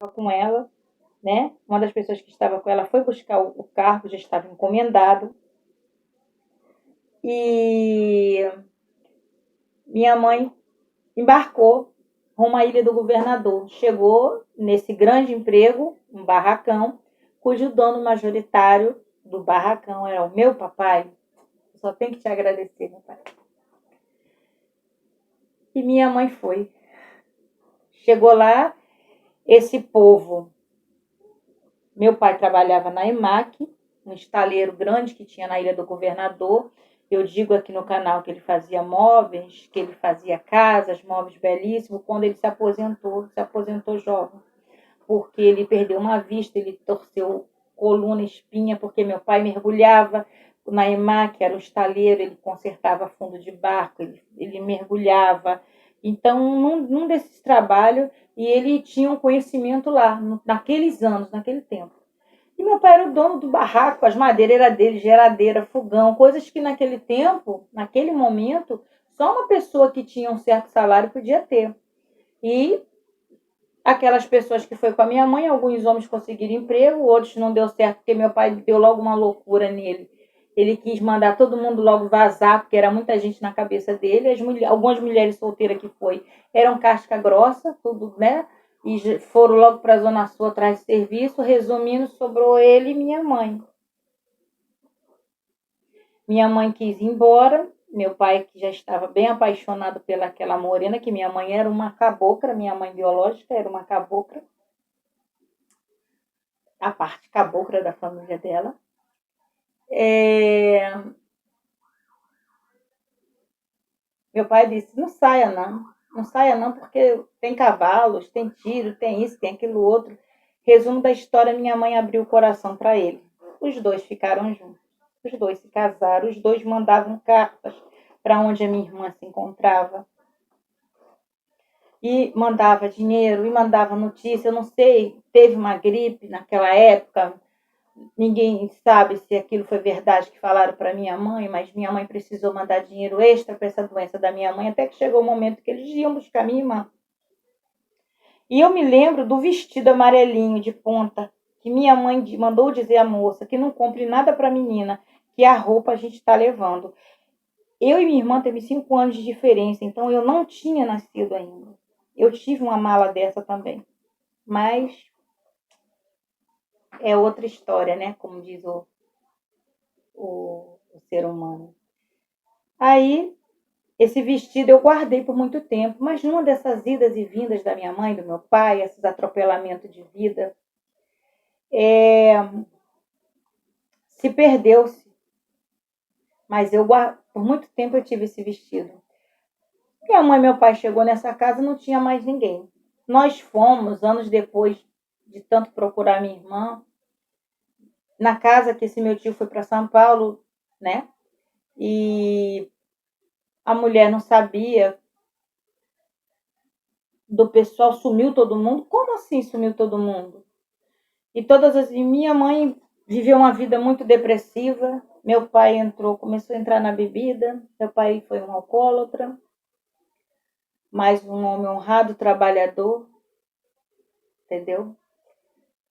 com ela, né? Uma das pessoas que estava com ela foi buscar o carro, já estava encomendado. E minha mãe embarcou rumo à Ilha do Governador. Chegou nesse grande emprego, um barracão, cujo dono majoritário do barracão era o meu papai. Eu só tenho que te agradecer, meu pai. E minha mãe foi. Chegou lá, esse povo. Meu pai trabalhava na EMAC, um estaleiro grande que tinha na Ilha do Governador. Eu digo aqui no canal que ele fazia móveis, que ele fazia casas, móveis belíssimos. Quando ele se aposentou jovem, porque ele perdeu uma vista, ele torceu coluna, espinha, porque meu pai mergulhava na EMAC, era um estaleiro, ele consertava fundo de barco, ele mergulhava. Então, num desses trabalhos, e ele tinha um conhecimento lá, naqueles anos, naquele tempo. E meu pai era o dono do barraco, as madeiras eram dele, geladeira, fogão, coisas que naquele tempo, naquele momento, só uma pessoa que tinha um certo salário podia ter. E aquelas pessoas que foi com a minha mãe, alguns homens conseguiram emprego, outros não deu certo, porque meu pai deu logo uma loucura nele. Ele quis mandar todo mundo logo vazar, porque era muita gente na cabeça dele. Algumas mulheres solteiras que foi eram casca grossa, tudo, né? E foram logo para a Zona Sul atrás de serviço. Resumindo, sobrou ele e minha mãe. Minha mãe quis ir embora. Meu pai, que já estava bem apaixonado pelaquela morena, que minha mãe era uma cabocla, minha mãe biológica era uma cabocla, a parte cabocla da família dela. É... Meu pai disse, não saia não, não saia não, porque tem cavalos, tem tiro, tem isso, tem aquilo outro. Resumo da história, minha mãe abriu o coração para ele. Os dois ficaram juntos, os dois se casaram, os dois mandavam cartas para onde a minha irmã se encontrava. E mandava dinheiro, e mandava notícia, eu não sei, teve uma gripe naquela época, ninguém sabe se aquilo foi verdade que falaram para minha mãe, mas minha mãe precisou mandar dinheiro extra para essa doença da minha mãe, até que chegou o momento que eles iam buscar minha irmã. E eu me lembro do vestido amarelinho de ponta, que minha mãe mandou dizer à moça que não compre nada para a menina, que a roupa a gente está levando. Eu e minha irmã teve 5 anos de diferença, então eu não tinha nascido ainda. Eu tive uma mala dessa também. Mas é outra história, né? Como diz o ser humano. Aí, esse vestido eu guardei por muito tempo, mas numa dessas idas e vindas da minha mãe, do meu pai, esses atropelamentos de vida, se perdeu-se. Mas por muito tempo eu tive esse vestido. Minha mãe e meu pai chegou nessa casa e não tinha mais ninguém. Nós fomos, anos depois de tanto procurar minha irmã, na casa que esse meu tio foi para São Paulo, né? E a mulher não sabia do pessoal, sumiu todo mundo. Como assim sumiu todo mundo? E minha mãe viveu uma vida muito depressiva. Meu pai começou a entrar na bebida. Meu pai foi um alcoólatra, mas um homem honrado, trabalhador, entendeu?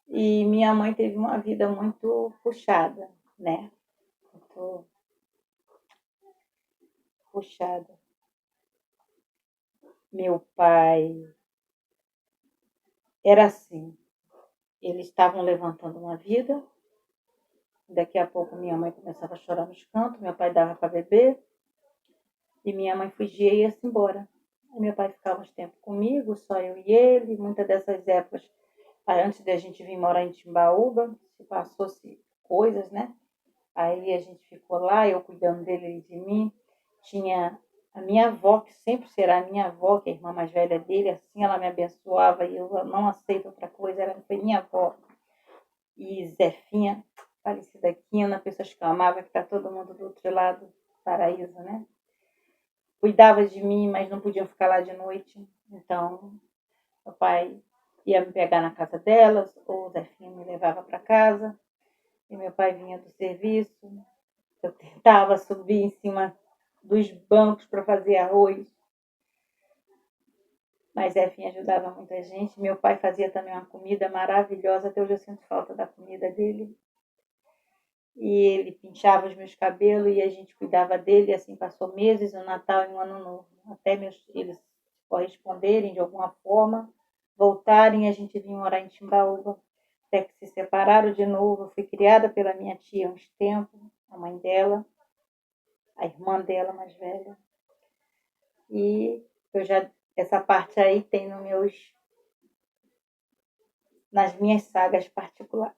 E minha mãe teve uma vida muito puxada, né? Muito puxada. Meu pai era assim. Eles estavam levantando uma vida. Daqui a pouco minha mãe começava a chorar nos cantos, meu pai dava para beber e minha mãe fugia e ia-se embora. Aí meu pai ficava uns tempos comigo, só eu e ele. Muitas dessas épocas, antes de a gente vir morar em Timbaúba, se passou-se coisas, né? Aí a gente ficou lá, eu cuidando dele e de mim. Tinha a minha avó, que sempre será a minha avó, que é a irmã mais velha dele, assim ela me abençoava e eu não aceito outra coisa, ela foi minha avó. E Zefinha, falecida aqui, Ana, pessoas que eu amava, que está todo mundo do outro lado do paraíso, né? Cuidava de mim, mas não podiam ficar lá de noite. Então, meu pai ia me pegar na casa delas, ou Zefinha me levava para casa, e meu pai vinha do serviço. Eu tentava subir em cima dos bancos para fazer arroz. Mas Zefinha ajudava muita gente. Meu pai fazia também uma comida maravilhosa. Até hoje eu sinto falta da comida dele. E ele pinchava os meus cabelos e a gente cuidava dele. E assim passou meses, um Natal e um Ano Novo. Até eles corresponderem de alguma forma, voltarem, a gente vinha morar em Timbaúba. Até que se separaram de novo. Eu fui criada pela minha tia há uns tempos, a mãe dela, a irmã dela mais velha. E eu já essa parte aí tem nas minhas sagas particulares.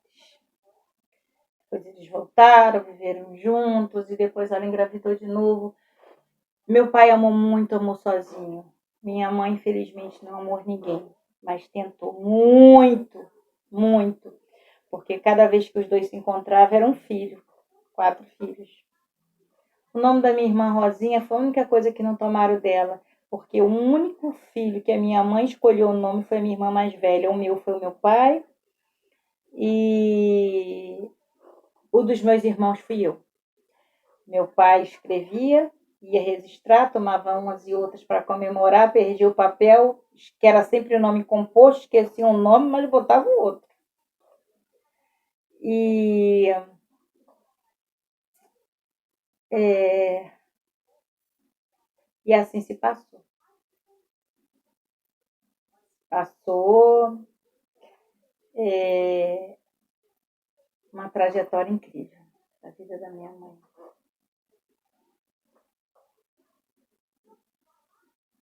Depois eles voltaram, viveram juntos e depois ela engravidou de novo. Meu pai amou muito, amou sozinho. Minha mãe, infelizmente, não amou ninguém, mas tentou muito, muito, porque cada vez que os dois se encontravam era um filho, 4 filhos. O nome da minha irmã Rosinha foi a única coisa que não tomaram dela, porque o único filho que a minha mãe escolheu o nome foi a minha irmã mais velha. O meu foi o meu pai e o dos meus irmãos fui eu. Meu pai escrevia, ia registrar, tomava umas e outras para comemorar, perdia o papel, que era sempre o nome composto, esquecia um nome, mas botava o outro. E e assim se passou. Passou uma trajetória incrível da vida da minha mãe.